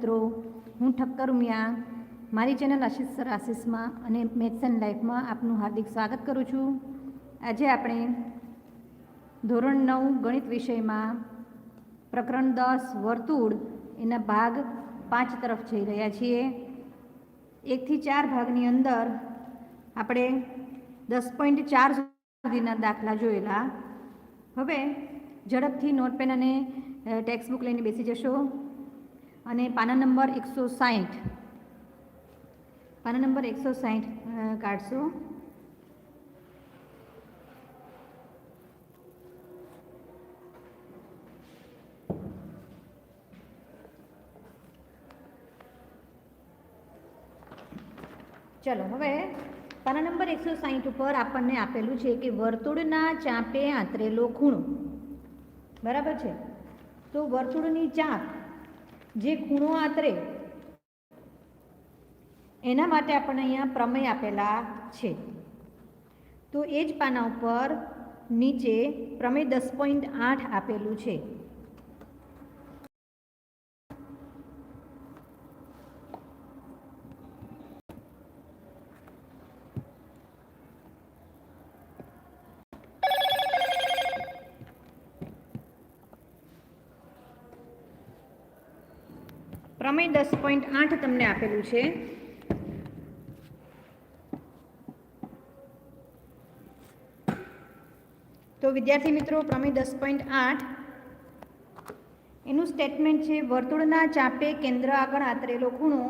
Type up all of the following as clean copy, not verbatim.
મિત્રો, હું ઠક્કર ઉમિયા મારી ચેનલ આશીષ સર આશીષમાં અને મેથ્સ એન્ડ લાઈફમાં આપનું હાર્દિક સ્વાગત કરું છું. આજે આપણે ધોરણ 9 ગણિત વિષયમાં પ્રકરણ 10 વર્તુળ એના ભાગ 5 તરફ જઈ રહ્યા છીએ. 1 થી 4 ભાગની અંદર આપણે 10.4 સુધીના દાખલા જોયેલા. હવે ઝડપથી નોટપેન અને ટેક્સ્ટ બુક લઈને બેસી જશો અને પાના નંબર 160 કાઢશો. ચલો, હવે પાના નંબર 160 ઉપર આપણને આપેલું છે કે વર્તુળના ચાપે આંતરેલો ખૂણો. બરાબર છે? તો વર્તુળની ચાપ જે ખૂણો આંતરે એના માટે આપણને અહીંયા પ્રમેય આપેલા છે. તો એ જ પાના ઉપર નીચે પ્રમેય 10.8 આપેલું છે. પ્રમેય 10.8 તમને આપેલું છે. તો વિદ્યાર્થી મિત્રો, પ્રમેય 10.8 એનું સ્ટેટમેન્ટ છે, વર્તુળના ચાપે કેન્દ્ર આગળ આંતરેલો ખૂણો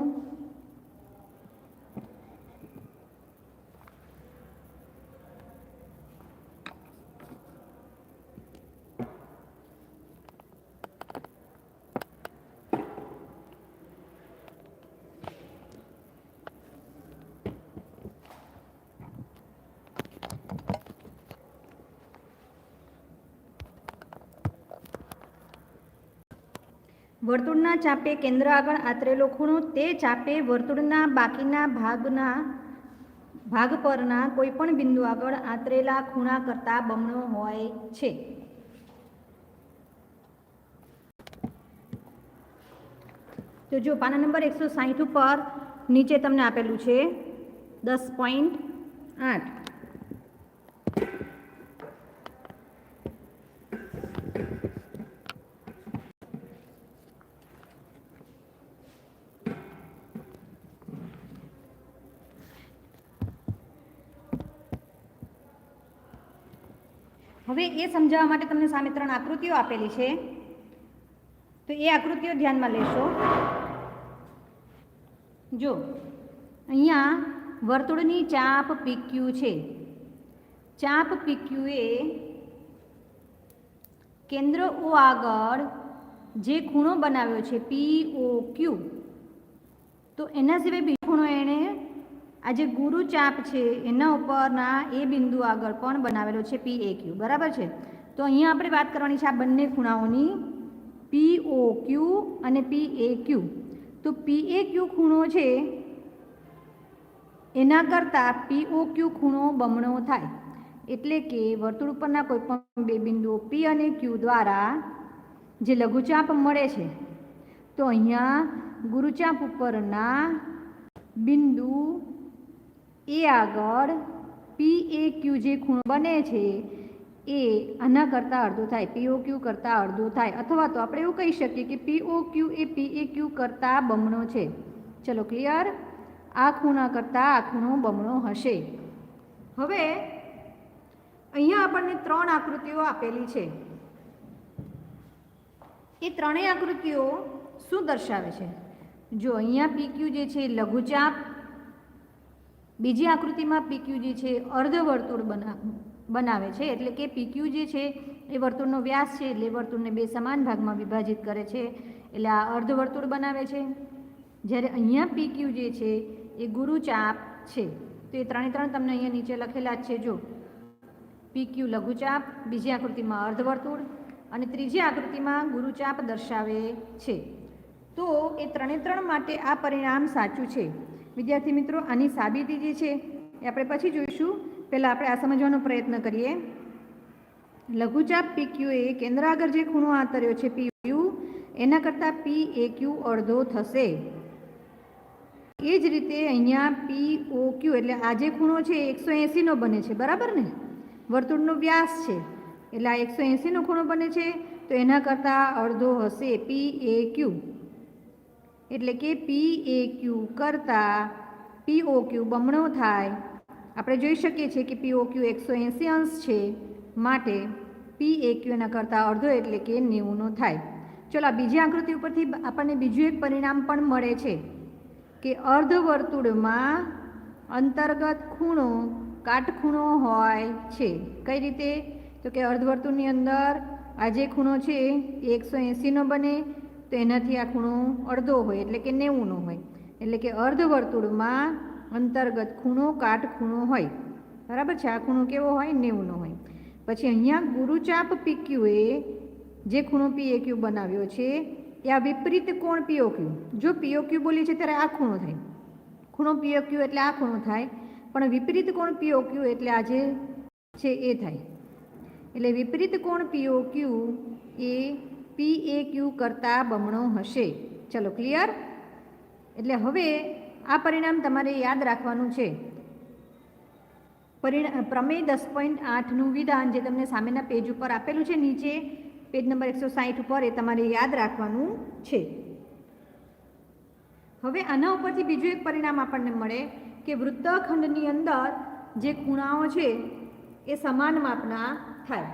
વર્તુળના ચાપે કેન્દ્ર આગળ આંતરેલો ખૂણો તે ચાપે વર્તુળના બાકીના ભાગ પરના કોઈપણ બિંદુ આગળ આંતરેલા ખૂણા કરતાં બમણો હોય છે. તો જો પાના નંબર 160 ઉપર નીચે તમને આપેલું છે 10.8. હવે એ સમજાવવા માટે તમને સામે 3 આકૃતિઓ આપેલી છે. તો એ આકૃતિઓ ધ્યાનમાં લેશો. જો અહીંયા વર્તુળની ચાપ PQ છે. ચાપ PQ એ કેન્દ્ર O આગળ જે ખૂણો બનાવ્યો છે POQ, તો એના સિવાય બીજો ખૂણો એણે આ જે ગુરુ ચાપ છે એના ઉપરના એ બિંદુ આગળ પણ બનાવેલો છે PAQ. બરાબર છે? તો અહીંયા આપણે વાત કરવાની છે આ બંને ખૂણાઓની, POQ અને PAQ. તો PAQ ખૂણો છે એના કરતાં POQ ખૂણો બમણો થાય. એટલે કે વર્તુળ ઉપરના કોઈ પણ બે બિંદુઓ P અને Q દ્વારા જે લઘુચાપ મળે છે, તો અહીંયા ગુરુચાપ ઉપરના બિંદુ એ આગળ PAQ જે ખૂણો બને છે એ આના કરતાં અડધો થાય, POQ કરતાં અડધો થાય. અથવા તો આપણે એવું કહી શકીએ કે POQ એ PAQ કરતાં બમણો છે. ચલો, ક્લિયર? આ ખૂણા કરતાં આ ખૂણો બમણો હશે. હવે અહીંયા આપણને 3 આકૃતિઓ આપેલી છે. એ ત્રણેય આકૃતિઓ શું દર્શાવે છે? જો અહીંયા PQ જે છે લઘુચાપ, બીજી આકૃતિમાં PQ જે છે અર્ધવર્તુળ બનાવે છે. એટલે કે PQ જે છે એ વર્તુળનો વ્યાસ છે, એટલે વર્તુળને 2 સમાન ભાગમાં વિભાજિત કરે છે, એટલે આ અર્ધવર્તુળ બનાવે છે. જ્યારે અહીંયા PQ જે છે એ ગુરુચાપ છે. તો એ 3 તમને અહીંયા નીચે લખેલા જ છે. જો PQ લઘુચાપ, બીજી આકૃતિમાં અર્ધવર્તુળ અને ત્રીજી આકૃતિમાં ગુરુચાપ દર્શાવે છે. તો એ 3 માટે આ પરિણામ સાચું છે. વિદ્યાર્થી મિત્રો, આની સાબિતી જે છે એ આપણે પછી જોઈશું. પહેલાં આપણે આ સમજવાનો પ્રયત્ન કરીએ. લઘુચાપ PQ એ કેન્દ્ર આગળ જે ખૂણો આંતર્યો છે PQ એના કરતાં પી એ ક્યુ અડધો થશે. એ જ રીતે અહીંયા પી ઓ ક્યુ એટલે આ જે ખૂણો છે 180નો બને છે, બરાબર ને? વર્તુળનો વ્યાસ છે એટલે આ 180નો ખૂણો બને છે, તો એના કરતાં અડધો હશે પી એ ક્યુ. એટલે કે પી એ ક્યુ કરતાં પી ઓ ક્યુ બમણો થાય. આપણે જોઈ શકીએ છીએ કે પી ઓ ક્યુ 180 અંશ છે, માટે પી એ ક્યુ એના કરતાં અડધો એટલે કે 90નો થાય. ચલો, આ બીજી આકૃતિ ઉપરથી આપણને બીજું એક પરિણામ પણ મળે છે કે અર્ધવર્તુળમાં અંતર્ગત ખૂણો કાટખૂણો હોય છે. કઈ રીતે? તો કે અર્ધવર્તુળની અંદર આ જે ખૂણો છે એ 180નો બને, તો એનાથી આ ખૂણો અડધો હોય એટલે કે 90નો હોય. એટલે કે અર્ધવર્તુળમાં અંતર્ગત ખૂણો કાટખૂણો હોય, બરાબર છે? આ ખૂણો કેવો હોય? 90નો હોય. પછી અહીંયા ગુરુચાપ PQ એ જે ખૂણો PAQ બનાવ્યો છે એ આ વિપરીત કોણ POQ. જો POQ બોલીએ છીએ ત્યારે આ ખૂણો થાય, ખૂણો POQ એટલે આ ખૂણો થાય, પણ વિપરીત કોણ POQ એટલે આ જે છે એ થાય. એટલે વિપરીત કોણ POQ એ PAQ કરતાં બમણો હશે. ચલો, ક્લિયર? એટલે હવે આ પરિણામ તમારે યાદ રાખવાનું છે. પ્રમેય 10.8નું વિધાન જે તમને સામેના પેજ ઉપર આપેલું છે, નીચે પેજ નંબર 160 ઉપર, એ તમારે યાદ રાખવાનું છે. હવે આના ઉપરથી બીજું એક પરિણામ આપણને મળે કે વૃત્તખંડની અંદર જે ખૂણાઓ છે એ સમાન માપના થાય.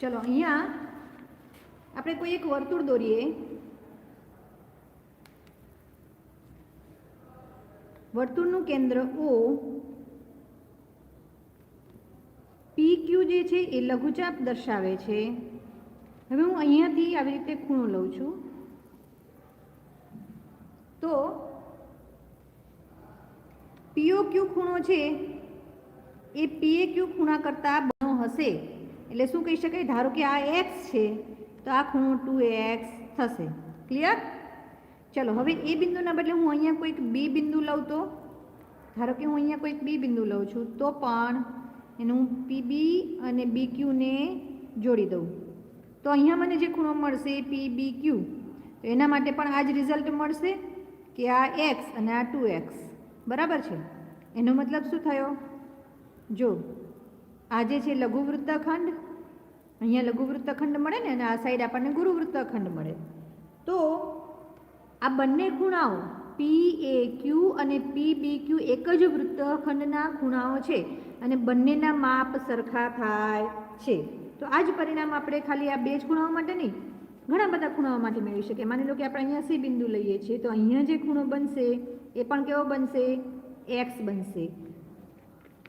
ચલો, અહીંયા આપણે કોઈ એક વર્તુળ દોરીએ. વર્તુળનું કેન્દ્ર O, PQ જે છે એ લઘુચાપ દર્શાવે છે. હવે હું અહીંયાથી આવી રીતે ખૂણો લઉં છું, તો POQ ખૂણો છે એ PAQ ખૂણા કરતાં બમણો હશે. એટલે શું કહી શકાય? ધારો કે આ x છે તો આ ખૂણો 2x થશે. ક્લિયર? ચલો, હવે એ બિંદુના બદલે હું અહીંયા કોઈક બી બિંદુ લઉં, તો ધારો કે હું અહીંયા કોઈક બી બિંદુ લઉં છું, તો પણ એનું PB અને BQ ને જોડી દઉં, તો અહીંયા મને જે ખૂણો મળશે PBQ, તો એના માટે પણ આ જ રિઝલ્ટ મળશે કે આ x અને આ 2x, બરાબર છે? એનો મતલબ શું થયો? જો આ જે છે લઘુ વૃત્તખંડ, અહીંયા લઘુ વૃત્તખંડ મળે ને, અને આ સાઈડ આપણને ગુરુ વૃત્તખંડ મળે, તો આ બંને ખૂણાઓ PAQ અને PBQ એક જ વૃત્તખંડના ખૂણાઓ છે અને બંનેના માપ સરખા થાય છે. તો આ જ પરિણામ આપણે ખાલી આ બે જ ખૂણાઓ માટે નહીં, ઘણા બધા ખૂણાઓ માટે મેળવી શકીએ. માની લો કે આપણે અહીંયા C બિંદુ લઈએ છીએ, તો અહીંયા જે ખૂણો બનશે એ પણ કેવો બનશે? X બનશે.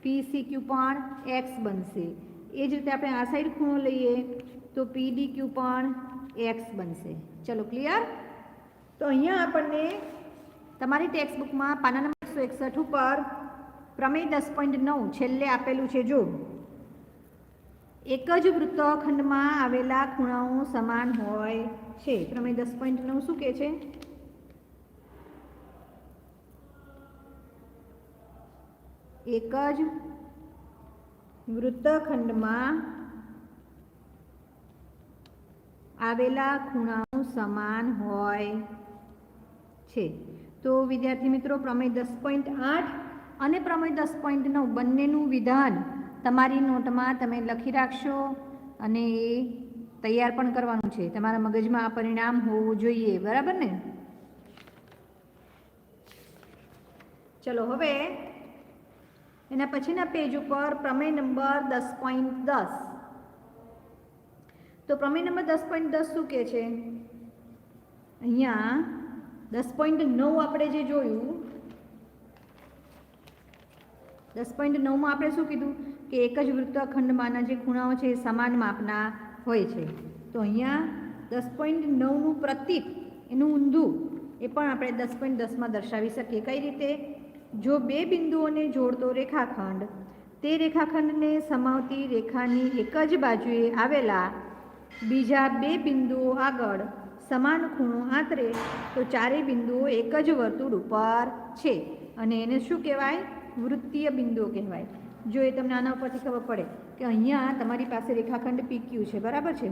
PCQ પણ X બનશે. એ જ રીતે આપણે આ સાઈડ ખૂણો લઈએ તો PDQ પણ X બનશે. ચલો, ક્લિયર? તો અહીંયા આપણને તમારી ટેક્સ્ટ બુકમાં પાના નંબર 161 ઉપર પ્રમેય 10.9 છેલ્લે આપેલું છે. જો એક જ વૃત્તખંડમાં આવેલા ખૂણાઓ સમાન હોય છે. પ્રમેય 10.9 શું કહે છે? એક જ વૃત્તખંડમાં આવેલા ખૂણાઓ સમાન હોય છે. તો વિદ્યાર્થી મિત્રો, પ્રમેય 10.8 અને પ્રમેય 10.9 બંનેનું વિધાન તમારી નોટમાં તમે લખી રાખશો અને એ તૈયાર પણ કરવાનું છે. તમારા મગજમાં આ પરિણામ હોવું જોઈએ, બરાબર ને? ચલો, હવે એના પછીના પેજ ઉપર પ્રમેય નંબર 10.10. તો પ્રમેય નંબર 10.10 શું કહે છે? અહીંયા 10.9 આપણે જે જોયું, 10.9માં આપણે શું કીધું કે એક જ વૃત્તખંડમાંના જે ખૂણાઓ છે એ સમાન માપના હોય છે. તો અહીંયા 10.9નું પ્રતીક, એનું ઊંધું, એ પણ આપણે 10.10માં દર્શાવી શકીએ. કઈ રીતે? જો બે બિંદુઓને જોડતો રેખાખંડ તે રેખાખંડને સમાવતી રેખાની એક જ બાજુએ આવેલા બીજા બે બિંદુઓ આગળ સમાન ખૂણો આંતરે તો ચારેય બિંદુઓ એક જ વર્તુળ ઉપર છે. અને એને શું કહેવાય? વૃત્તીય બિંદુઓ કહેવાય. જો એ તમને આના ઉપરથી ખબર પડે કે અહીંયા તમારી પાસે રેખાખંડ PQ છે, બરાબર છે?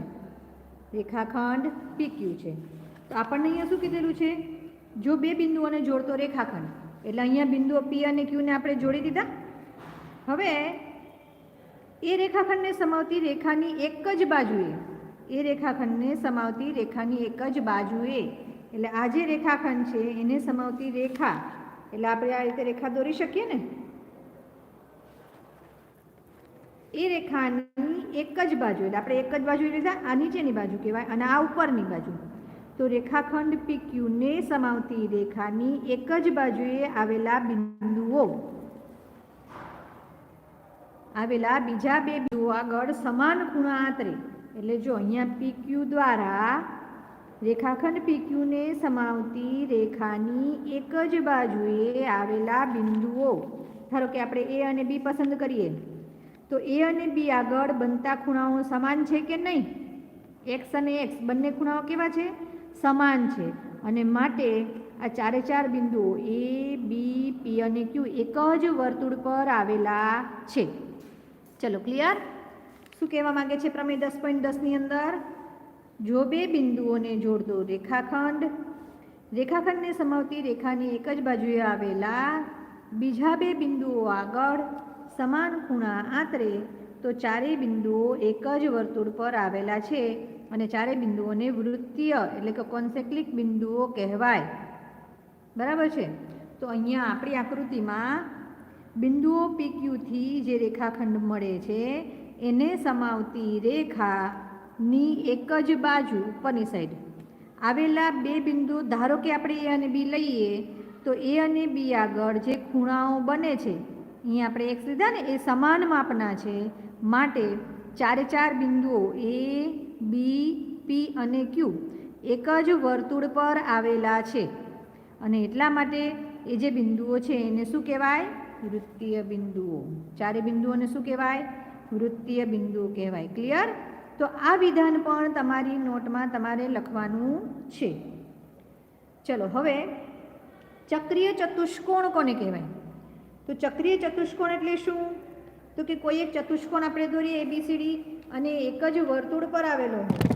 રેખાખંડ PQ છે. તો આપણને અહીંયા શું કીધેલું છે? જો બે બિંદુઓને જોડતો રેખાખંડ, એટલે અહીંયા બિંદુઓ P અને Q ને આપણે જોડી દીધા. હવે એ રેખાખંડને સમાવતી રેખાની એક જ બાજુએ, એ રેખાખંડને સમાવતી રેખાની એક જ બાજુએ, એટલે આ જે રેખાખંડ છે એને સમાવતી રેખા, એટલે આપણે આ રીતે રેખા દોરી શકીએ ને. એ રેખાની એક જ બાજુ, એટલે આપણે એક જ બાજુ લીધા, આ નીચેની બાજુ કહેવાય અને આ ઉપરની બાજુ. તો રેખાખંડ PQ ને સમાવતી રેખાની એક જ બાજુએ આવેલા બિંદુઓ, આવેલા બીજા બે બિંદુઓ આગળ સમાન ખૂણા આંતરે, એટલે જો અહીંયા PQ દ્વારા રેખાખંડ PQ ને સમાવતી રેખાની એક જ બાજુએ આવેલા બિંદુઓ, ધારો કે આપણે A અને B પસંદ કરીએ, તો A અને B આગળ બનતા ખૂણાઓ સમાન છે કે નહીં? X અને X બંને ખૂણાઓ કેવા છે? સમાન છે. અને માટે આ ચારે ચાર બિંદુઓ A, B, P અને Q એક જ વર્તુળ પર આવેલા છે. ચલો ક્લિયર? શું કહેવા માંગે છે પ્રમેય 10.10 ની અંદર? જો બે બિંદુઓને જોડતો રેખાખંડ, રેખાખંડને સમાવતી રેખાની એક જ બાજુએ આવેલા બીજા બે બિંદુઓ આગળ સમાન ખૂણા આંતરે, તો ચારેય બિંદુઓ એક જ વર્તુળ પર આવેલા છે અને ચારેય બિંદુઓને વૃત્તીય એટલે કે કોન્સેન્ટ્રિક બિંદુઓ કહેવાય. બરાબર છે? તો અહીંયા આપણી આકૃતિમાં બિંદુઓ PQ થી જે રેખાખંડ મળે છે એને સમાવતી રેખાની એક જ બાજુ ઉપરની સાઈડ આવેલા બે બિંદુ, ધારો કે આપણે A અને B લઈએ, તો A અને B આગળ જે ખૂણાઓ બને છે, અહીંયા આપણે X લીધા ને, એ સમાન માપના છે. માટે ચારે ચાર બિંદુઓ A, B, P અને Q એક જ વર્તુળ પર આવેલા છે અને એટલા માટે એ જે બિંદુઓ છે એને શું કહેવાય? વૃત્તીય બિંદુઓ. ચારે બિંદુઓને શું કહેવાય? વૃત્તીય બિંદુઓ કહેવાય. ક્લિયર? તો આ વિધાન પણ તમારી નોટમાં તમારે લખવાનું છે. ચલો હવે ચક્રીય ચતુષ્કોણ કોને કહેવાય? તો ચક્રીય ચતુષ્કોણ એટલે શું? તો કે કોઈ એક ચતુષ્કોણ આપણે દોરીએ ABCD અને એક જ વર્તુળ પર આવેલો હોય.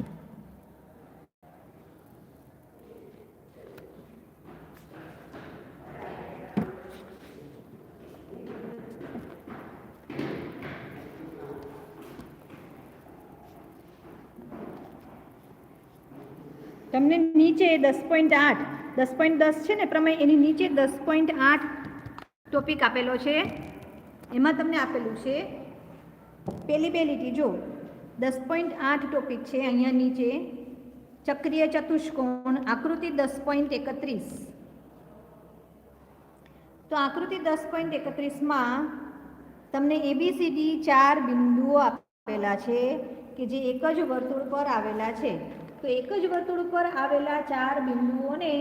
તમને નીચે 10.10 છે ને પ્રમેય, એની નીચે 10.8 ટોપિક આપેલો છે. એમાં તમને આપેલું છે પેલી બે લીટી, જો 10.8 ટોપિક છે અહીંયા નીચે, ચક્રીય ચતુષ્કોણ આકૃતિ 10.31. તો આકૃતિ 10.31માં તમને ABCD ચાર બિંદુઓ આપેલા છે કે જે એક જ વર્તુળ પર આવેલા છે. તો એક જ વર્તુળ પર આવેલા ચાર બિંદુઓને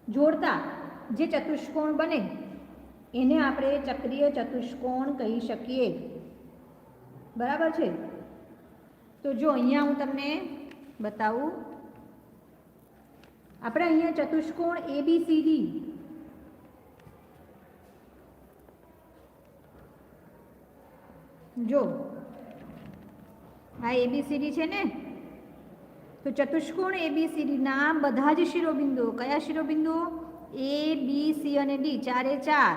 જોડતા જે ચતુષ્કોણ બને એને આપણે ચક્રીય ચતુષ્કોણ કહી શકીએ. બરાબર છે? તો જો અહીંયા હું તમને બતાવું, આપણે અહીંયા ચતુષ્કોણ ABCD, જો આ ABCD છે ને, તો ચતુષ્કોણ ABCD ના બધા જ શિરોબિંદુઓ, કયા શિરોબિંદુઓ? A, B, C અને D ચારે ચાર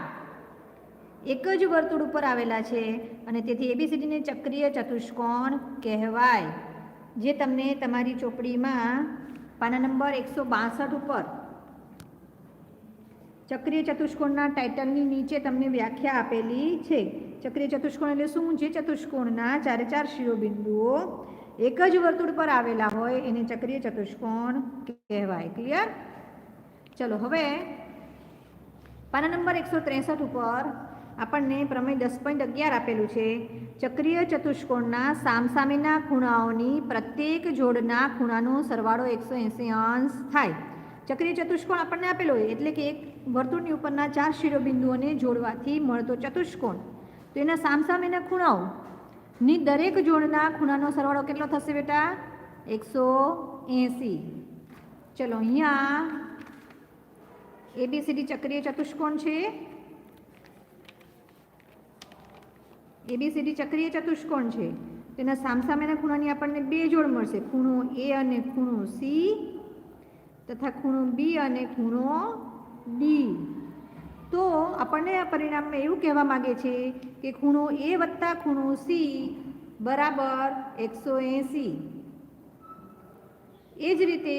એક જ વર્તુળ ઉપર આવેલા છે અને તેથી ABCD ને ચક્રીય ચતુષ્કોણ કહેવાય. જે તમને તમારી ચોપડીમાં પાના નંબર 162 ઉપર ચક્રીય ચતુષ્કોણના ટાઇટલની નીચે તમને વ્યાખ્યા આપેલી છે. ચક્રીય ચતુષ્કોણ એટલે શું? જે ચતુષ્કોણના ચારે ચાર શિરોબિંદુઓ એક જ વર્તુળ પર આવેલા હોય એને ચક્રીય ચતુષ્કોણ કહેવાય. ક્લિયર? ચલો હવે પાના નંબર 163 ઉપર આપણને પ્રમેય 10.11 આપેલું છે. ચક્રીય ચતુષ્કોણના સામસામેના ખૂણાઓની પ્રત્યેક જોડના ખૂણાનો સરવાળો 180 અંશ થાય. ચક્રીય ચતુષ્કોણ આપણને આપેલો હોય એટલે કે એક વર્તુળની ઉપરના ચાર શિરોબિંદુઓને જોડવાથી મળતો ચતુષ્કોણ, તો એના સામસામેના ખૂણાઓની દરેક જોડના ખૂણાનો સરવાળો કેટલો થશે બેટા? 180. ચલો અહીંયા એબીસીડી ચક્રીય ચતુષ્કોણ છે. એબીસીડી ચક્રીય ચતુષ્કોણ છે. તેના સામસામેના ખૂણાની આપણને બે જોડ મળશે, ખૂણો એ અને ખૂણો સી તથા ખૂણો બી અને ખૂણો ડી. તો આપણને આ પરિણામમાં એવું કહેવા માગે છે કે ખૂણો એ વત્તા ખૂણો સી બરાબર 180. એ જ રીતે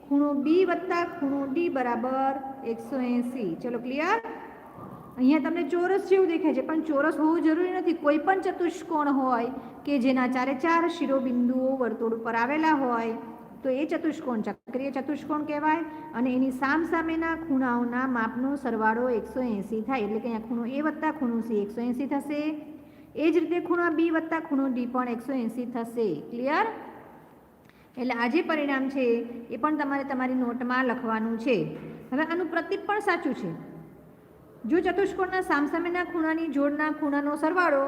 ખૂણો બી વત્તા ખૂણો ડી બરાબર 180. ચલો ક્લિયર. અહીંયા તમને ચોરસ જેવું દેખાય છે, પણ ચોરસ હોવું જરૂરી નથી. કોઈ પણ ચતુષ્કોણ હોય કે જેના ચારે ચાર શિરોબિંદુઓ વર્તુળ ઉપર આવેલા હોય તો એ ચતુષ્કોણ ચક્રીય ચતુષ્કોણ કહેવાય. અને એની સામસામેના ખૂણાઓના માપનો સરવાળો 180 થાય. એટલે કે અહીંયા ખૂણો એ વત્તા ખૂણો સી 180 થશે. એ જ રીતે ખૂણો બી વત્તા ખૂણો ડી પણ 180 થશે. ક્લિયર. એટલે આ જે પરિણામ છે એ પણ તમારે તમારી નોટમાં લખવાનું છે. હવે આનું પ્રતીક પણ સાચું છે. જો ચતુષ્કોણના સામસામેના ખૂણાની જોડના ખૂણાનો સરવાળો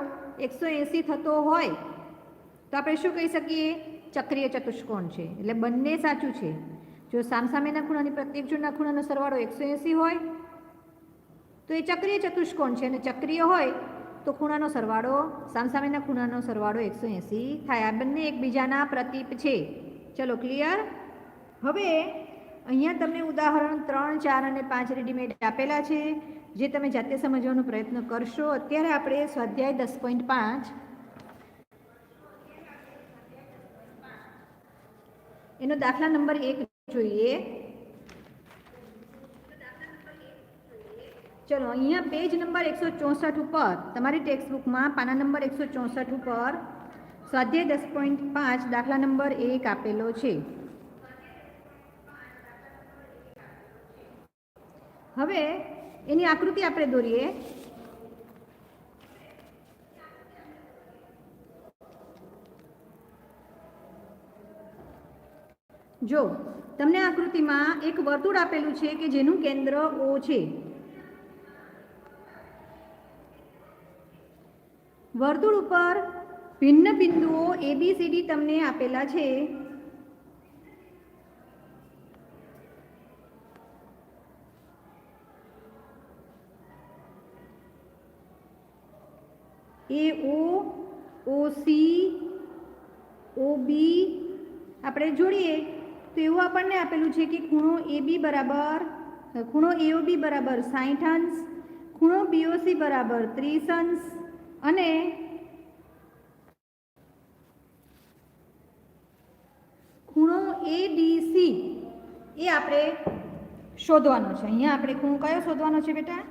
180 થતો હોય તો આપણે શું કહી શકીએ? ચક્રીય ચતુષ્કોણ છે. એટલે બંને સાચું છે. જો સામસામેના ખૂણાની પ્રત્યેક જોડના ખૂણાનો સરવાળો 180 હોય તો એ ચક્રીય ચતુષ્કોણ છે, અને ચક્રીય હોય તો ખૂણાનો સરવાળો સામસામેના ખૂણાનો સરવાળો 180 થાય. આ બંને એકબીજાના પ્રતીપ છે. ચલો ક્લિયર. હવે અહીંયા તમને ઉદાહરણ 3, 4 અને 5 રેડીમેડ આપેલા છે, જે તમે જાતે સમજવાનો પ્રયત્ન કરશો. અત્યારે આપણે સ્વાધ્યાય 10.5 એનો દાખલા નંબર 1 જોઈએ. ચલો અહીંયા પેજ નંબર 164 ઉપર તમારી ટેક્સ્ટ બુકમાં પાના નંબર 164 ઉપર સ્વાધ્યાય 10.5 દાખલા નંબર 1 આપેલો છે. હવે એની આકૃતિ આપણે દોરીએ. જો તમને આકૃતિમાં એક વર્તુળ આપેલું છે કે જેનું કેન્દ્ર O છે. વર્તુળ ઉપર ભિન્ન બિંદુઓ ABCD તમને આપેલા છે. AO, OC, OB આપણે જોડીએ તો એવું આપણને આપેલું છે કે ખૂણો AOB બરાબર 60 અંશ, ખૂણો BOC બરાબર 30 અંશ અને ખૂણો ADC એ આપણે શોધવાનો છે. અહીંયા આપણે ખૂણો કયો શોધવાનો છે બેટા?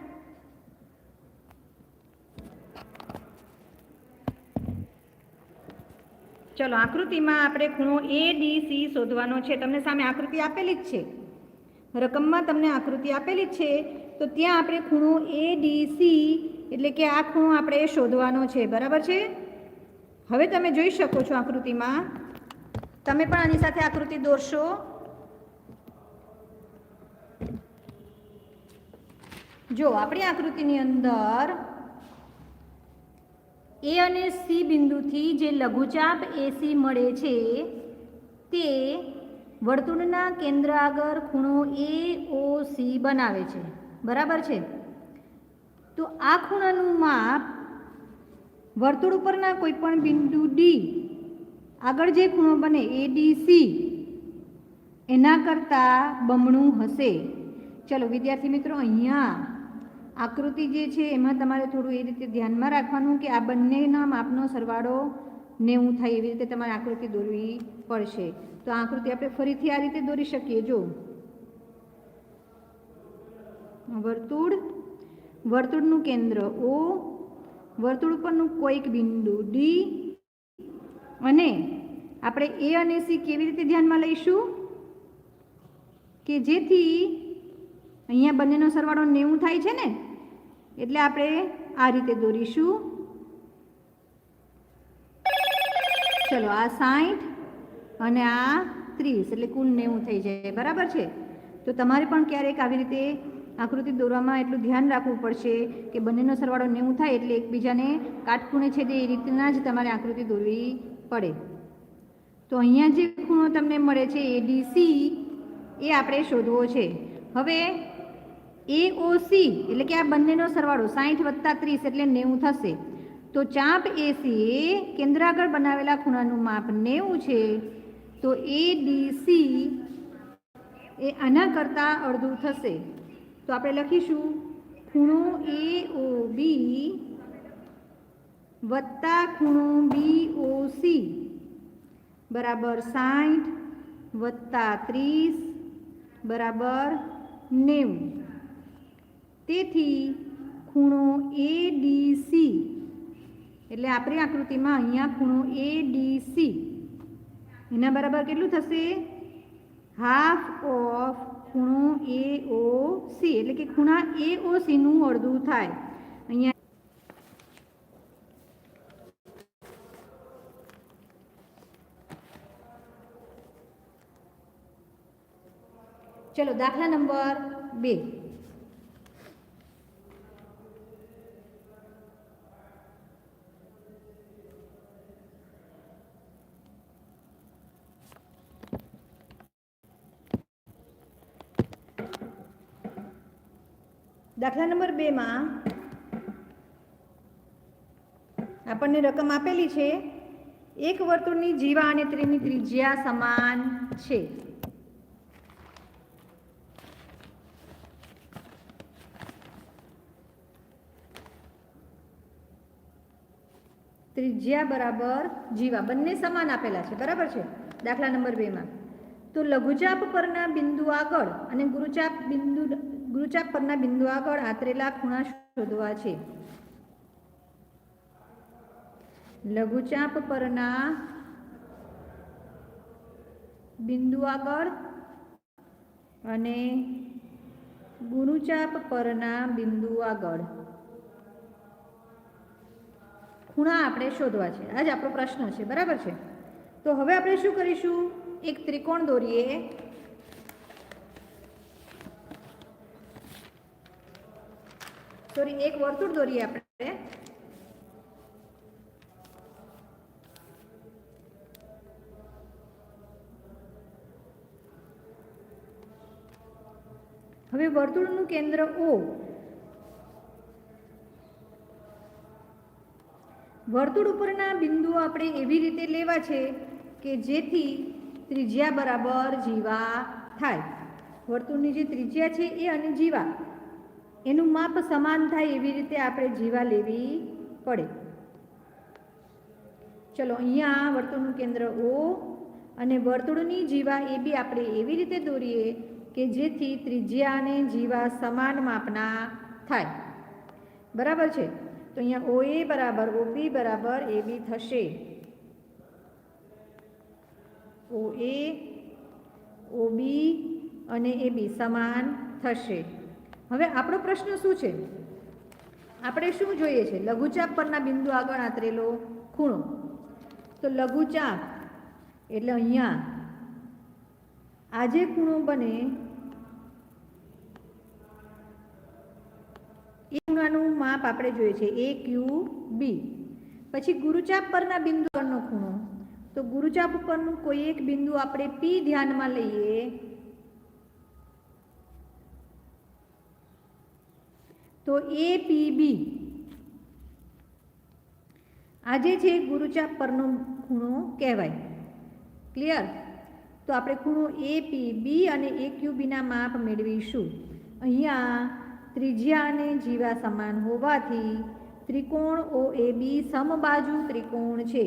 ચલો આકૃતિમાં આપણે ખૂણો ADC શોધવાનો છે. તમને સામે આકૃતિ આપેલી જ છે, રકમમાં તમને આકૃતિ આપેલી જ છે. તો ત્યાં આપણે ખૂણો ADC એટલે કે આ ખૂણો આપણે શોધવાનો છે. બરાબર છે. હવે તમે જોઈ શકો છો આકૃતિમાં, તમે પણ આની સાથે આકૃતિ દોરશો. જો આપણી આકૃતિની અંદર A અને C બિંદુથી જે લઘુચાપ AC મળે છે તે વર્તુળના કેન્દ્ર આગળ ખૂણો AOC બનાવે છે. બરાબર છે. તો આ ખૂણાનું માપ વર્તુળ ઉપરના કોઈ પણ બિંદુ D આગળ જે ખૂણો બને ADC એના કરતાં બમણું હશે. ચલો વિદ્યાર્થી મિત્રો, અહીંયા આકૃતિ જે છે એમાં તમારે થોડું એ રીતે ધ્યાનમાં રાખવાનું કે આ બંનેના માપનો સરવાળો 90 થાય એવી રીતે તમારે આકૃતિ દોરવી પડશે. તો આ આકૃતિ આપણે ફરીથી આ રીતે દોરી શકીએ. જો વર્તુળનું કેન્દ્ર O, વર્તુળ પરનું કોઈક બિંદુ D અને આપણે A અને C કેવી રીતે ધ્યાનમાં લઈશું કે જેથી અહીંયા બંનેનો સરવાળો 90 થાય છે ને, એટલે આપણે આ રીતે દોરીશું. ચલો આ 60 અને આ 30 એટલે કુલ 90 થઈ જાય. બરાબર છે. તો તમારે પણ ક્યારેક આવી રીતે આકૃતિ દોરવામાં એટલું ધ્યાન રાખવું પડશે કે બંનેનો સરવાળો 90 થાય એટલે એકબીજાને કાટખૂણે છેદે એ રીતના જ તમારે આકૃતિ દોરવી પડે. તો અહીંયા જે ખૂણો તમને મળે છે ADC એ આપણે શોધવો છે. હવે AOC એટલે કે આ બંનેનો સરવાળો 60 વત્તા 30 એટલે 90 થશે. તો ચાપ AC કેન્દ્ર આગળ બનાવેલા ખૂણાનું માપ 90 છે. તો ADC એ આના કરતાં અડધું થશે. તો આપણે લખીશું ખૂણો AOB વત્તા ખૂણો BOC બરાબર 60 વત્તા 30 બરાબર 90. તેથી ખૂણો ADC એટલે આપણી આકૃતિમાં અહીંયા ખૂણો ADC એના બરાબર કેટલું થશે? હાફ ઓફ ખૂણો AOC એટલે કે ખૂણા AOC નું અડધું થાય. અહીંયા ચલો દાખલા નંબર 2. દાખલા નંબર 2 માં આપણને રકમ આપેલી છે. એક વર્તુળની જીવા અને તેની ત્રિજ્યા સમાન છે. ત્રિજ્યા બરાબર જીવા બંને સમાન આપેલા છે. બરાબર છે. દાખલા નંબર 2 માં તો લઘુચાપ પરના બિંદુ આગળ અને ગુરુચાપ પરના બિંદુ આગળ આતરેલા ખૂણા શોધવા છે. લઘુચાપ પરના બિંદુ આગળ અને ગુરુચાપ પરના બિંદુ આગળ ખૂણા આપણે શોધવા છે. આ જ આપણો પ્રશ્ન છે. બરાબર છે. તો હવે આપણે શું કરીશું? એક ત્રિકોણ દોરીએ. સોરી, એક વર્તુળ દોરીએ આપણે. હવે વર્તુળનું કેન્દ્ર O વર્તુળ ઉપરના બિંદુઓ આપણે એવી રીતે લેવા છે કે જેથી ત્રિજ્યા બરાબર જીવા થાય. વર્તુળની જે ત્રિજ્યા છે એ અને જીવા એનું માપ સમાન થાય એવી રીતે આપણે જીવા લેવી પડે. ચલો અહીંયા વર્તુળનું કેન્દ્ર O અને વર્તુળની જીવા એ બી આપણે એવી રીતે દોરીએ કે જેથી ત્રિજ્યા અને જીવા સમાન માપના થાય. બરાબર છે. તો અહીંયા OA બરાબર OB બરાબર AB થશે. OA OB અને AB સમાન થશે. હવે આપણો પ્રશ્ન શું છે? આપણે શું જોઈએ છે? લઘુચાપ પરના બિંદુ આગળ આતરેલો ખૂણો. તો લઘુચાપ એટલે અહીંયા આ જે ખૂણો બને એ ખૂણાનું માપ આપણે જોઈએ છે AQB. પછી ગુરુચાપ પરના બિંદુ પરનો ખૂણો. તો ગુરુચાપ ઉપરનું કોઈ એક બિંદુ આપણે P ધ્યાનમાં લઈએ. તો APB આ જે છે ગુરુચાપ પરનો ખૂણો કહેવાય. ક્લિયર? તો આપણે ખૂણો APB અને AQB ના માપ મેળવીશું. અહીંયા ત્રિજ્યા અને જીવા સમાન હોવાથી ત્રિકોણ OAB સમબાજુ ત્રિકોણ છે.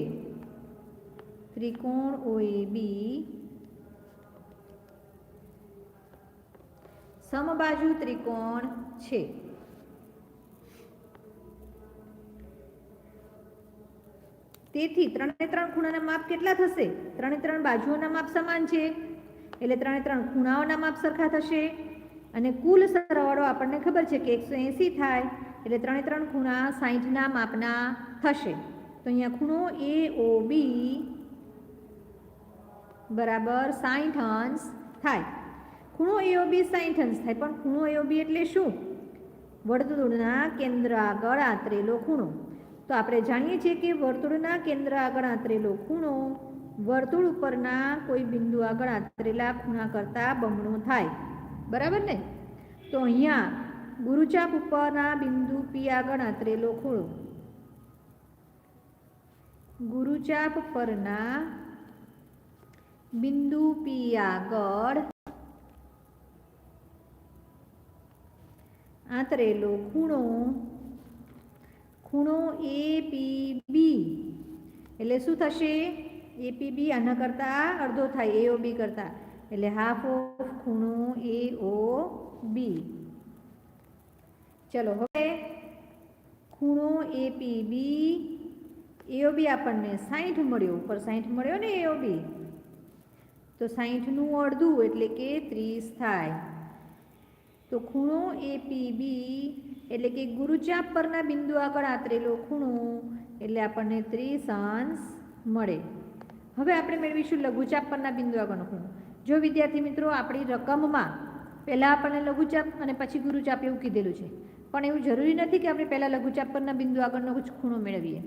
ત્રિકોણ OAB સમબાજુ ત્રિકોણ છે. તેથી 3 ખૂણાના માપ કેટલા થશે? 3 બાજુઓના માપ સમાન છે એટલે 3 ખૂણાઓના માપ સરખા થશે અને કુલ સરવાળો આપણને ખબર છે કે 180 થાય એટલે 3 ખૂણા 60ના માપના થશે. તો અહીંયા ખૂણો AOB બરાબર 60 અંશ થાય. ખૂણો AOB 60 અંશ થાય. પણ ખૂણો AOB એટલે શું? વર્તુળના કેન્દ્ર આગળ આતરેલો ખૂણો. તો આપણે જાણીએ છીએ કે વર્તુળના કેન્દ્ર આગળ આતરેલો ખૂણો વર્તુળ ઉપરના કોઈ બિંદુ આગળ આતરેલા ખૂણા કરતાં બમણો થાય. બરાબર ને? તો અહીંયા ગુરુચાપ ઉપરના બિંદુ પી આગળ આંતરેલો ખૂણો. ગુરુચાપ પરના બિંદુ પી આગળ આંતરેલો ખૂણો ખૂણો એપીબી એટલે શું થશે? એપીબી આના કરતાં અડધો થાય, એઓબી કરતાં, એટલે હાફ ઓફ ખૂણો એઓબી. ચલો હવે ખૂણો એપીબી એઓબી આપણને 60 મળ્યો, ઉપર 60 મળ્યો ને એઓબી, તો 60નું અડધું એટલે કે 30 થાય. તો ખૂણો એપીબી એટલે કે ગુરુચાપ પરના બિંદુ આગળ આંતરેલો ખૂણો એટલે આપણને 30 અંશ મળે. હવે આપણે મેળવીશું લઘુચાપ પરના બિંદુ આગળનો ખૂણો. જો વિદ્યાર્થી મિત્રો આપણી રકમમાં પહેલાં આપણને લઘુચાપ અને પછી ગુરુચાપ એવું કીધેલું છે, પણ એવું જરૂરી નથી કે આપણે પહેલાં લઘુચાપ પરના બિંદુ આગળનો ખૂણો મેળવીએ.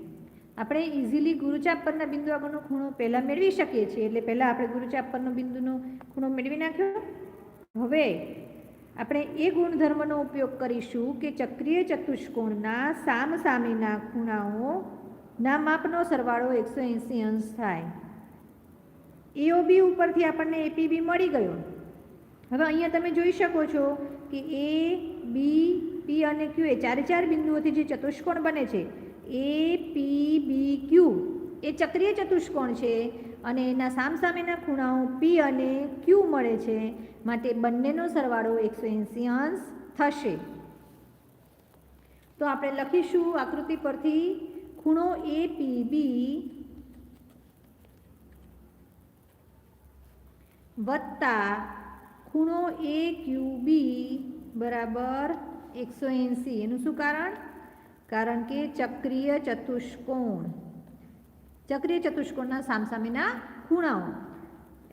આપણે ઇઝીલી ગુરુચાપ પરના બિંદુ આગળનો ખૂણો પહેલાં મેળવી શકીએ છીએ. એટલે પહેલાં આપણે ગુરુચાપ પરનો બિંદુનો ખૂણો મેળવી નાખ્યો. હવે આપણે એ ગુણધર્મનો ઉપયોગ કરીશું કે ચક્રીય ચતુષ્કોણના સામસામેના ખૂણાઓના માપનો સરવાળો 180 અંશ થાય. એઓબી ઉપરથી આપણને એપીબી મળી ગયો. હવે અહીંયા તમે જોઈ શકો છો કે એ બી પી અને ક્યુ એ ચારે ચાર બિંદુઓથી જે ચતુષ્કોણ બને છે એ પી બી ક્યુ એ ચક્રીય ચતુષ્કોણ છે અને એના સામસામેના ખૂણાઓ પી અને ક્યુ મળે છે, માટે બંનેનો સરવાળો 180 અંશ થશે. તો આપણે લખીશું આકૃતિ પરથી ખૂણો એપીબી વત્તા ખૂણો એક્યુબી બરાબર 180. એનું શું કારણ? કારણ કે ચક્રીય ચતુષ્કોણના સામસામેના ખૂણાઓ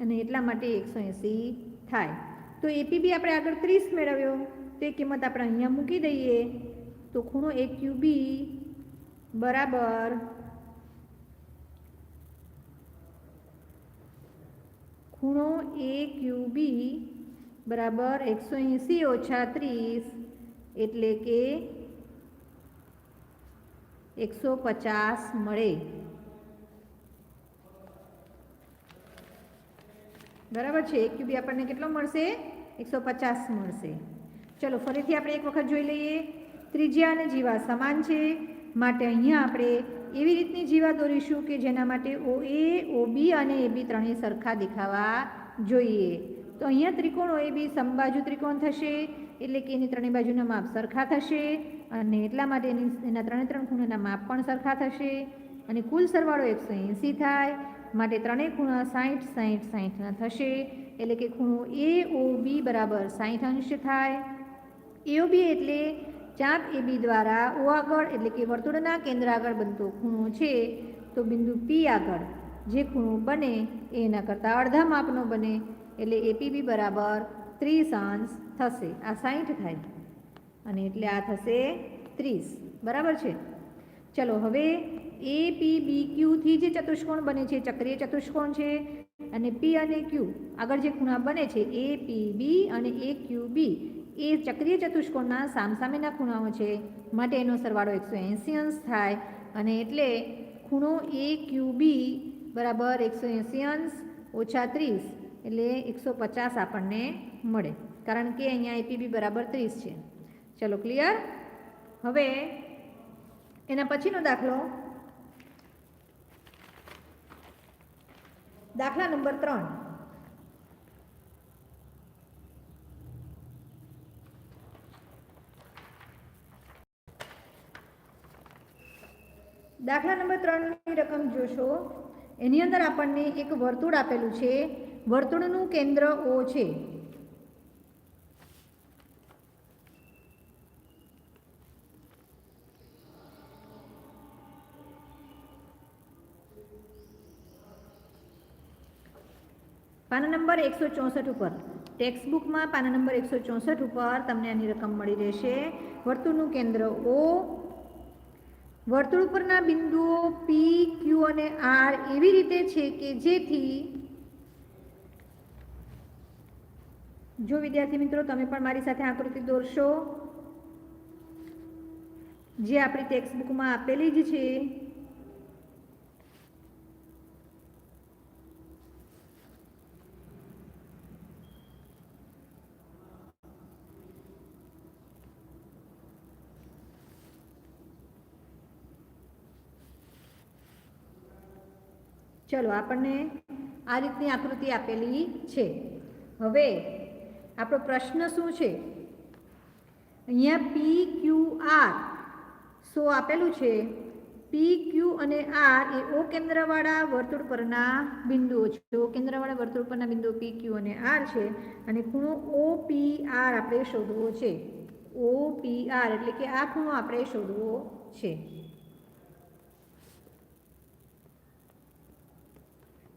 અને એટલા માટે 180 થાય. તો એપીબી આપણે આગળ 30 મેળવ્યો, તો એ કિંમત આપણે અહીંયા મૂકી દઈએ. તો ખૂણો એક્યુબી બરાબર ખૂણો એક્યુબી બરાબર 180 ઓછા 30 એટલે કે 150 મળે. બરાબર છે. એક્યુબી આપણને કેટલો મળશે? 150 મળશે. ચલો ફરીથી આપણે એક વખત જોઈ લઈએ. ત્રિજ્યા અને જીવા સમાન છે, માટે અહીંયા આપણે એવી રીતની જીવા દોરીશું કે જેના માટે OA, OB અને AB ત્રણેય સરખા દેખાવા જોઈએ. તો અહીંયા ત્રિકોણ OAB સમબાજુ ત્રિકોણ થશે, એટલે કે એની ત્રણેય બાજુના માપ સરખા થશે અને એટલા માટે એના ત્રણ ખૂણાના માપ પણ સરખા થશે અને કુલ સરવાળો 180 થાય, માટે ત્રણેય ખૂણા 60, 60, 60ના થશે. એટલે કે ખૂણો AOB બરાબર 60 અંશ થાય. AOB એટલે ચાપ AB દ્વારા O આગળ એટલે કે વર્તુળના કેન્દ્ર આગળ બનતો ખૂણો છે. તો બિંદુ P આગળ જે ખૂણો બને એના કરતાં અડધા માપનો બને, એટલે APB બરાબર 30 અંશ થશે. આ 60 થાય અને એટલે આ થશે 30. બરાબર છે. ચલો હવે APBQ થી જે ચતુષ્કોણ બને છે ચક્રીય ચતુષ્કોણ છે અને P અને Q આગળ જે ખૂણા બને છે APB અને AQB એ ચક્રીય ચતુષ્કોણના સામસામેના ખૂણાઓ છે, માટે એનો સરવાળો 180 અંશ થાય અને એટલે ખૂણો AQB બરાબર 180 અંશ ઓછા 30 એટલે 150 આપણને મળે, કારણ કે અહીંયા APB બરાબર 30 છે. ચલો ક્લિયર. હવે એના પછીનો દાખલો, દાખલા નંબર 3. દાખલા નંબર 3ની રકમ જોશો. એની અંદર આપણને એક વર્તુળ આપેલું છે. વર્તુળનું કેન્દ્ર O છે. પાના નંબર 164 ઉપર, ટેક્સ્ટબુકમાં પાના નંબર 164 ઉપર તમને આની રકમ મળી રહેશે. વર્તુળનું કેન્દ્ર O, વર્તુળ પરના બિંદુઓ P, Q અને R એવી રીતે છે કે જેથી, જો વિદ્યાર્થી મિત્રો તમે પણ મારી સાથે આકૃતિ દોરશો જે આપણી ટેક્સ્ટ બુકમાં આપેલી જ છે. ચલો આપણને આ રીતની આકૃતિ આપેલી છે. હવે આપણો પ્રશ્ન શું છે? અહીંયા પી ક્યુ આર સો આપેલું છે. પી ક્યુ અને આર એ ઓ કેન્દ્રવાળા વર્તુળ પરના બિંદુઓ છે. ઓ કેન્દ્રવાળા વર્તુળ પરના બિંદુઓ પી ક્યુ અને આર છે અને ખૂણો ઓ પી આર આપણે શોધવો છે. ઓ પી આર એટલે કે આ ખૂણો આપણે શોધવો છે.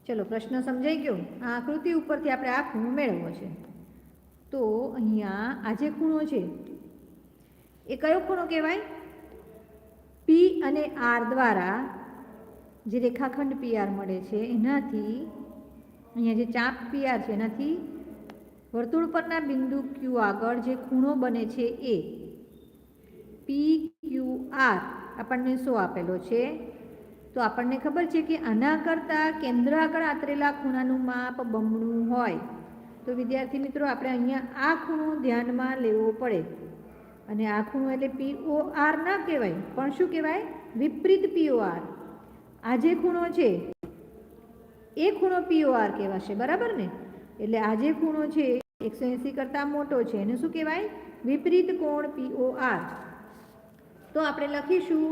ચલો પ્રશ્ન સમજાઈ ગયો. આ આકૃતિ ઉપરથી આપણે આ ખૂણો મેળવવો છે. તો અહીંયા આ જે ખૂણો છે એ કયો ખૂણો કહેવાય? પી અને આર દ્વારા જે રેખાખંડ પી આર મળે છે એનાથી અહીંયા જે ચાપ પી આર છે એનાથી વર્તુળ પરના બિંદુ ક્યુ આગળ જે ખૂણો બને છે એ પી ક્યુ આર આપણને શું આપેલો છે? તો આપણને ખબર છે કે આના કરતાં કેન્દ્ર આગળ આતરેલા ખૂણાનું માપ બમણું હોય. તો વિદ્યાર્થી મિત્રો આપણે અહીંયા આ ખૂણો ધ્યાનમાં લેવો પડે. અને આ ખૂણો એટલે પીઓ આર ના કહેવાય, પણ શું કહેવાય? વિપરીત પીઓ આર. આ જે ખૂણો છે એ ખૂણો પીઓ આર કહેવાશે, બરાબર ને? એટલે આ જે ખૂણો છે 180 કરતાં મોટો છે એને શું કહેવાય? વિપરીત કોણ પીઓ આર. તો આપણે લખીશું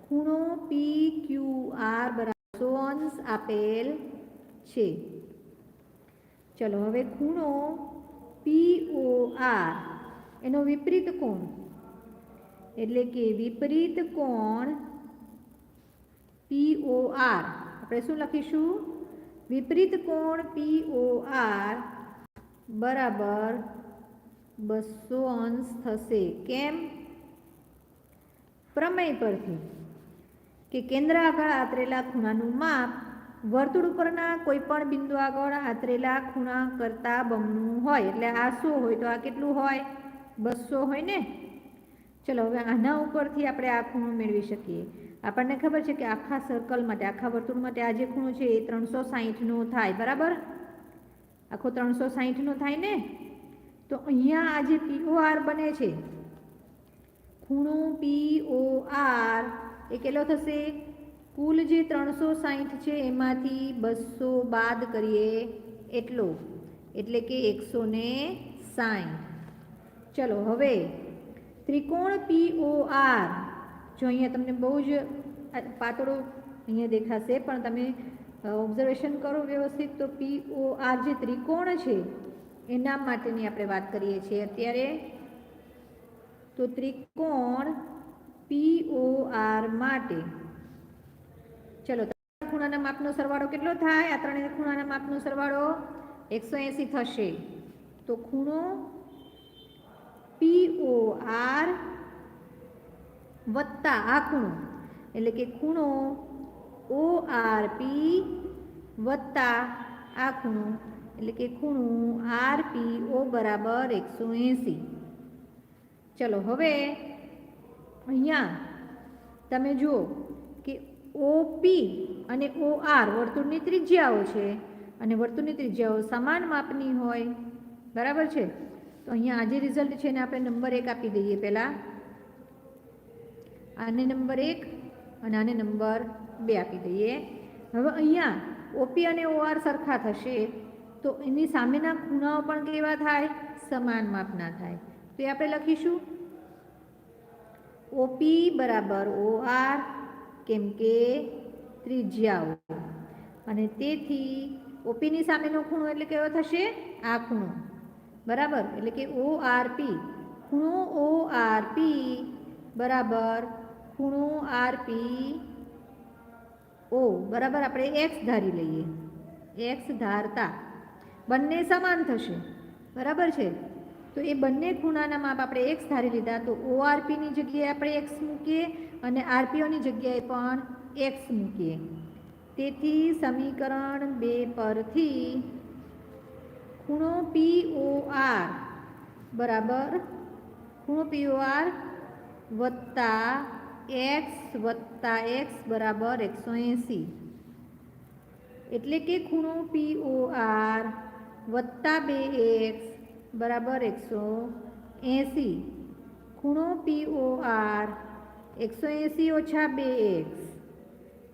ખૂણો પી ક્યુ આર બરાબર 180 આપેલ છે. ચલો હવે ખૂણો પીઓ આર એનો વિપરીત કોણ એટલે કે વિપરીત કોણ પીઓ આર આપણે શું લખીશું? વિપરીત કોણ પીઓ આર બરાબર 200 થશે. કેમ? પ્રમેય પરથી કે કેન્દ્ર આગળ આતરેલા ખૂણાનું માપ વર્તુળ ઉપરના કોઈ પણ બિંદુ આગળ આતરેલા ખૂણા કરતાં બમણું હોય. એટલે આ 100 હોય તો આ કેટલું હોય? 200 હોય ને. ચલો હવે આના ઉપરથી આપણે આ ખૂણો મેળવી શકીએ. આપણને ખબર છે કે આખા સર્કલ માટે, આખા વર્તુળ માટે આ જે ખૂણો છે એ 360નો થાય, બરાબર? આખો 360નો થાય ને. તો અહીંયા આ જે પીઓ આર બને છે ખૂણો પીઓ આર એ કેટલો થશે? કુલ જે 360 છે એમાંથી 200 બાદ કરીએ એટલો, એટલે કે 160. ચલો હવે ત્રિકોણ પીઓ આર, જો અહીંયા તમને બહુ જ પાતળો અહીંયા દેખાશે પણ તમે ઓબ્ઝર્વેશન કરો વ્યવસ્થિત તો પીઓ આર જે ત્રિકોણ છે એના માટેની આપણે વાત કરીએ છીએ અત્યારે. તો ત્રિકોણ પીઓ આર માટે ચલો ખૂણાના માપનો સરવાળો કેટલો થાય? આ ત્રણેય ખૂણાના માપનો સરવાળો 180 થશે. તો ખૂણો પીઓ આર વત્તા આ ખૂણો એટલે કે ખૂણો ઓ આર પી વત્તા આ ખૂણો એટલે કે ખૂણો આર પી ઓ બરાબર 180. ચલો હવે અહીંયા તમે જુઓ કે ઓપી અને ઓ આર વર્તુળની ત્રિજ્યાઓ છે અને વર્તુળની ત્રિજ્યાઓ સમાન માપની હોય, બરાબર છે? તો અહીંયા આ જે રિઝલ્ટ છે એને આપણે નંબર 1 આપી દઈએ. પહેલાં આને નંબર 1 અને આને નંબર 2 આપી દઈએ. હવે અહીંયા ઓપી અને ઓઆર સરખા થશે તો એની સામેના ખૂણાઓ પણ કેવા થાય? સમાન માપના થાય. તો એ આપણે લખીશું ઓપી બરાબર ઓઆર, કેમ કે ત્રિજ્યાઓ, અને તેથી ઓપીની સામેનો ખૂણો એટલે કેવો થશે? આ ખૂણો, બરાબર? એટલે કે ઓ આર પી, ખૂણો ઓ આર પી બરાબર ખૂણો આર પી ઓ બરાબર આપણે એક્સ ધારી લઈએ. એક્સ ધારતા બંને સમાન થશે, બરાબર છે? તો એ બંને ખૂણાના માપ આપણે એક્સ ધારી લીધા. તો ઓ આર પીની જગ્યાએ આપણે એક્સ મૂકીએ અને આરપીઓની જગ્યાએ પણ એક્સ મૂકીએ. તેથી સમીકરણ 2 પરથી ખૂણો પી ઓ આર બરાબર ખૂણો પી ઓ આર વત્તા એક્સ વત્તા એક્સ બરાબર 180, એટલે કે ખૂણો POR વત્તા 2x બરાબર 180, ખૂણો POR 180 ઓછા 2x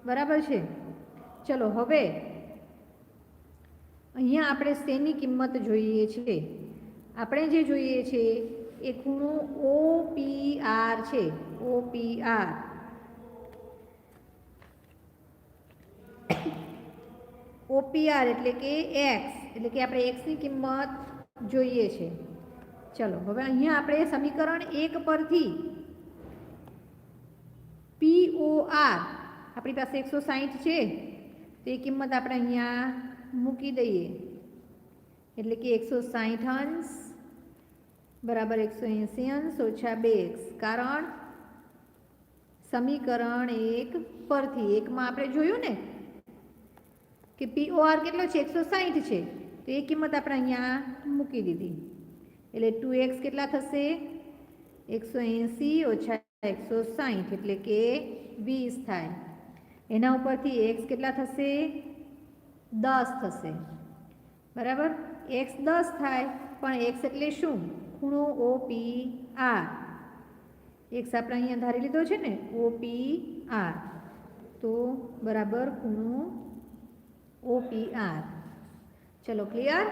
બરાબર છે. ચલો હવે અહીંયા આપણે શેની કિંમત જોઈએ છે? આપણે જે જોઈએ છે એ ખૂણો OPR છે. OPR OPR એટલે કે x, એટલે કે આપણે x ની કિંમત જોઈએ છે. ચલો હવે અહીંયા આપણે સમીકરણ 1 પરથી POR આપણી પાસે 160 છે તો એ કિંમત આપણે અહીંયા મૂકી દઈએ, એટલે કે 160 અંશ બરાબર 180 અંશ ઓછા 2x, કારણ સમીકરણ 1 પરથી 1 માં આપણે જોયું ને કે POR કેટલો છે? 160 છે, તો એ કિંમત આપણે અહીંયા મૂકી દીધી, એટલે 2x કેટલા થશે? 180 ઓછા 160 એટલે કે 20 થાય. એના ઉપરથી x કેટલા થશે? 10 થશે. બરાબર, x 10 થાય, પણ x એટલે શું? ખૂણો OPR. x આપણે અહીંયા ધારી લીધો છે ને, OPR, તો બરાબર ખૂણો OPR. ચલો ક્લિયર?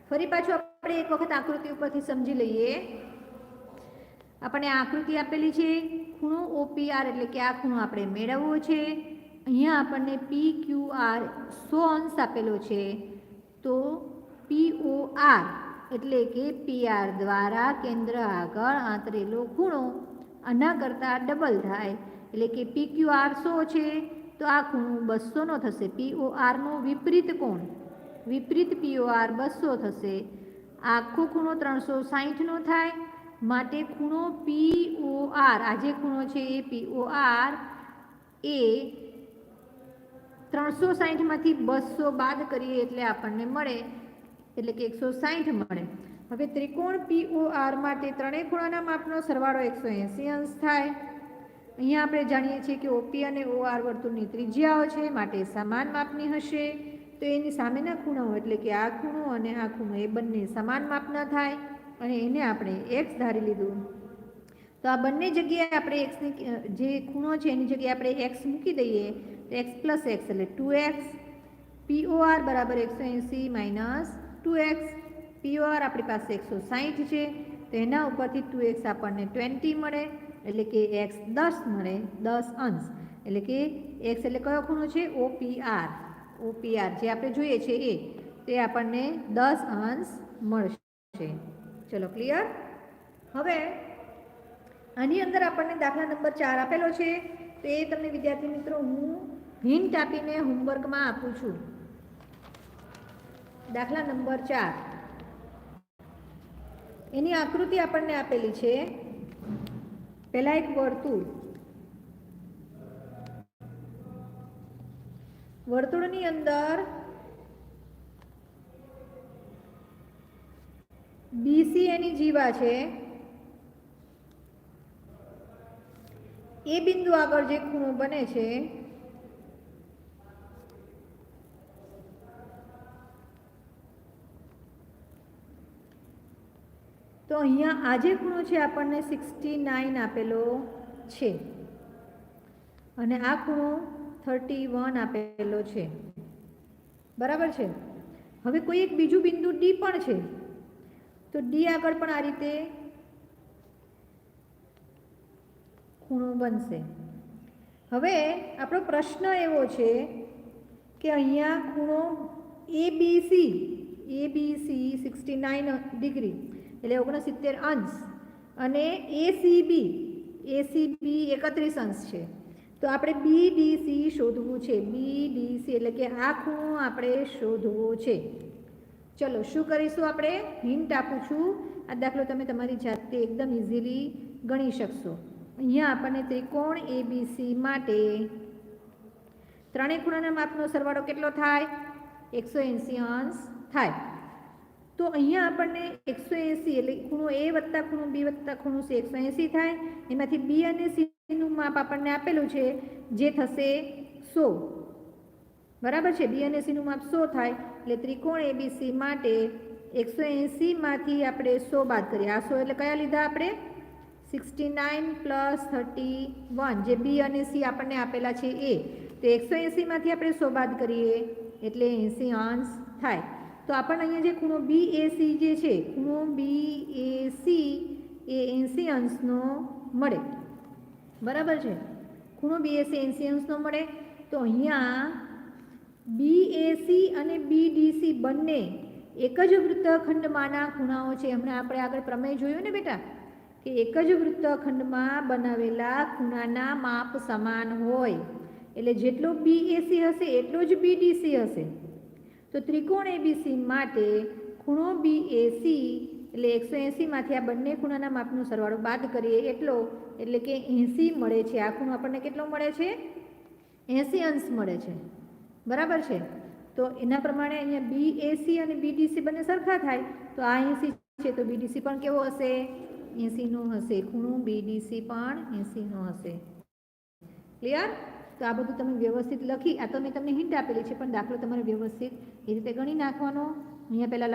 ફરી પાછું આપણે એક વખત આકૃતિ ઉપરથી સમજી લઈએ. આપણને આકૃતિ આપેલી છે, ખૂણો OPR એટલે કે આ ખૂણો આપણે મેળવવો છે. અહીંયા આપણને PQR 100 અંશ આપેલો છે, તો POR એટલે કે PR દ્વારા કેન્દ્ર આગળ આંતરેલો ખૂણો આના કરતાં ડબલ થાય, એટલે કે PQR 100 છે તો આ ખૂણો 200નો થશે. PORનો વિપરીત કોણ, વિપરીત POR 200 થશે. આખો ખૂણો 360નો થાય, માટે ખૂણો POR, આ જે ખૂણો છે એ POR એ 360માંથી 200 બાદ કરીએ એટલે આપણને મળે, એટલે કે 160 મળે. હવે ત્રિકોણ POR માટે ત્રણેય ખૂણાના માપનો સરવાળો 180 અંશ થાય. અહીંયા આપણે જાણીએ છીએ કે OP અને OR વર્તુળની ત્રિજ્યાઓ છે, માટે સમાન માપની હશે. તો એની સામેના ખૂણાઓ એટલે કે આ ખૂણો અને આ ખૂણો એ બંને સમાન માપના થાય, અને એને આપણે x ધારી લીધું. તો આ બંને જગ્યાએ આપણે xની જે ખૂણો છે એની જગ્યાએ આપણે x મૂકી દઈએ, તો x પ્લસ x એટલે 2x. POR બરાબર 180 માઇનસ 2x. POR આપણી પાસે 160 છે, તો એના ઉપરથી 2x આપણને 20 મળે, એટલે કે x 10 મળે, 10 અંશ. એટલે કે x એટલે કયો ખૂણો છે? OPR. OPR જે આપણે જોઈએ છે એ, તે આપણને 10 અંશ મળશે. ચલો ક્લિયર? હવે આની અંદર આપણને દાખલા નંબર 4 આપેલો છે, તો એ તમને વિદ્યાર્થી મિત્રો હું હિન્ટ આપીને હોમવર્કમાં આપું છું. દાખલા નંબર 4, એની આકૃતિ આપણને આપેલી છે. પહેલા એક વર્તુળ, વર્તુળની અંદર BC એની જીવા છે. એ બિંદુ આગળ જે ખૂણો બને છે તો અહીંયા આ જે ખૂણો છે આપણને 69 આપેલો છે, અને આ ખૂણો 31 આપેલો છે. બરાબર છે. હવે કોઈ એક બીજું બિંદુ D પણ છે, તો D આગળ પણ આ રીતે ખૂણો બનશે. હવે આપણો પ્રશ્ન એવો છે કે અહીંયા ખૂણો ABC 69 ડિગ્રી એટલે 69 અંશ, અને ACB 31 અંશ છે. તો આપણે BDC શોધવું છે. BDC એટલે કે આ ખૂણો આપણે શોધવો છે. ચલો શું કરીશું? આપણે હિન્ટ આપું છું. આ દાખલો તમે તમારી જાતે એકદમ ઇઝીલી ગણી શકશો. અહીંયા આપણને ત્રિકોણ ABC માટે ત્રણેય ખૂણાના માપનો સરવાળો કેટલો થાય? 180 અંશ થાય. તો અહીંયા આપણને 180 એટલે ખૂણો એ વત્તા ખૂણો બી વત્તા ખૂણો સી 180 થાય. એમાંથી બી અને સીનું માપ આપણને આપેલું છે જે થશે 100. બરાબર છે. બી અને સીનું માપ 100 થાય એટલે ત્રિકોણ એબીસી માટે 180માંથી આપણે 100 બાદ કરીએ. આ 100 એટલે કયા લીધા આપણે? 69 + 31 જે બી અને સી આપણને આપેલા છે એ. તો 180માંથી આપણે 100 બાદ કરીએ એટલે 80 અંશ થાય. તો આપણને અહીંયા જે ખૂણો બી એ સી જે છે ખૂણો બી એ સી એ 80 અંશનો મળે. બરાબર છે. ખૂણો બી એ સી 80 અંશનો મળે. તો અહીંયા બી એ સી અને બી ડી સી બંને એક જ વૃત્તખંડમાંના ખૂણાઓ છે. હમણાં આપણે આગળ પ્રમેય જોયું ને બેટા કે એક જ વૃત્તખંડમાં બનાવેલા ખૂણાના માપ સમાન હોય એટલે જેટલો બી એ સી હશે એટલો જ બી ડી સી હશે. તો ત્રિકોણ એબીસી માટે ખૂણો બી એ સી એટલે 180માંથી આ બંને ખૂણાના માપનો સરવાળો બાદ કરીએ એટલે કે 80 મળે છે. આ ખૂણો આપણને કેટલો મળે છે? 80 અંશ મળે છે. બરાબર છે. તો એના પ્રમાણે અહીંયા બી એ સી અને બી ડી સી બંને સરખા થાય તો આ 80 છે તો બી ડી સી પણ કેવો હશે? 80નો હશે. ખૂણો બી ડી સી પણ 80નો હશે. ક્લિયર? તો આ બધું તમે વ્યવસ્થિત લખી આ તો મેં તમને હિન્ટ આપેલી છે પણ દાખલો તમારે વ્યવસ્થિત એ રીતે ગણી નાખવાનો. અહીંયા પહેલાં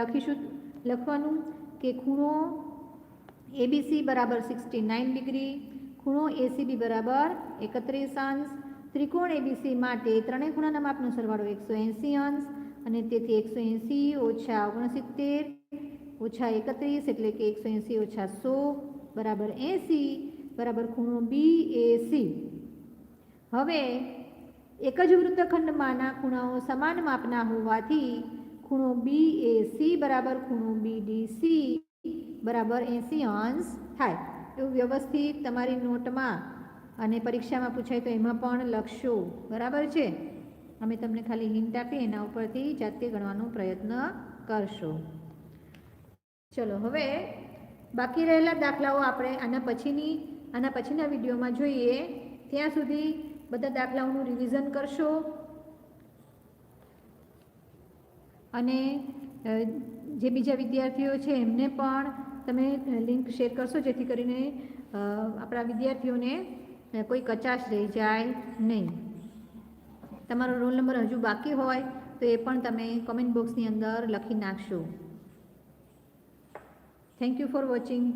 લખવાનું કે ખૂણો એબીસી બરાબર 69 ડિગ્રી, ખૂણો એસીબી બરાબર 31 અંશ. ત્રિકોણ એબીસી માટે ત્રણેય ખૂણાના માપનો સરવાળો 180 અંશ અને તેથી 180 - 69 - 31 એટલે કે 180 - 100 બરાબર 80 બરાબર ખૂણો બી એ સી. હવે એક જ વૃત્તખંડમાંના ખૂણાઓ સમાન માપના હોવાથી ખૂણો બી એ સી બરાબર ખૂણો બી ડી સી બરાબર 80 અંશ થાય. એવું વ્યવસ્થિત તમારી નોટમાં અને પરીક્ષામાં પૂછાય તો એમાં પણ લખશો. બરાબર છે. અમે તમને ખાલી હિન્ટ આપી એના ઉપરથી જાતે ગણવાનો પ્રયત્ન કરશો. ચલો હવે બાકી રહેલા દાખલાઓ આપણે આના પછીના વિડીયોમાં જોઈએ. ત્યાં સુધી બધા દાખલાઓનું રિવિઝન કરશો અને જે બીજા વિદ્યાર્થીઓ છે એમને પણ તમે લિંક શેર કરશો જેથી કરીને આપણા વિદ્યાર્થીઓને કોઈ કચાશ રહી જાય નહીં. તમારો રોલ નંબર હજુ બાકી હોય તો એ પણ તમે કોમેન્ટ બોક્સની અંદર લખી નાખશો. Thank you for watching.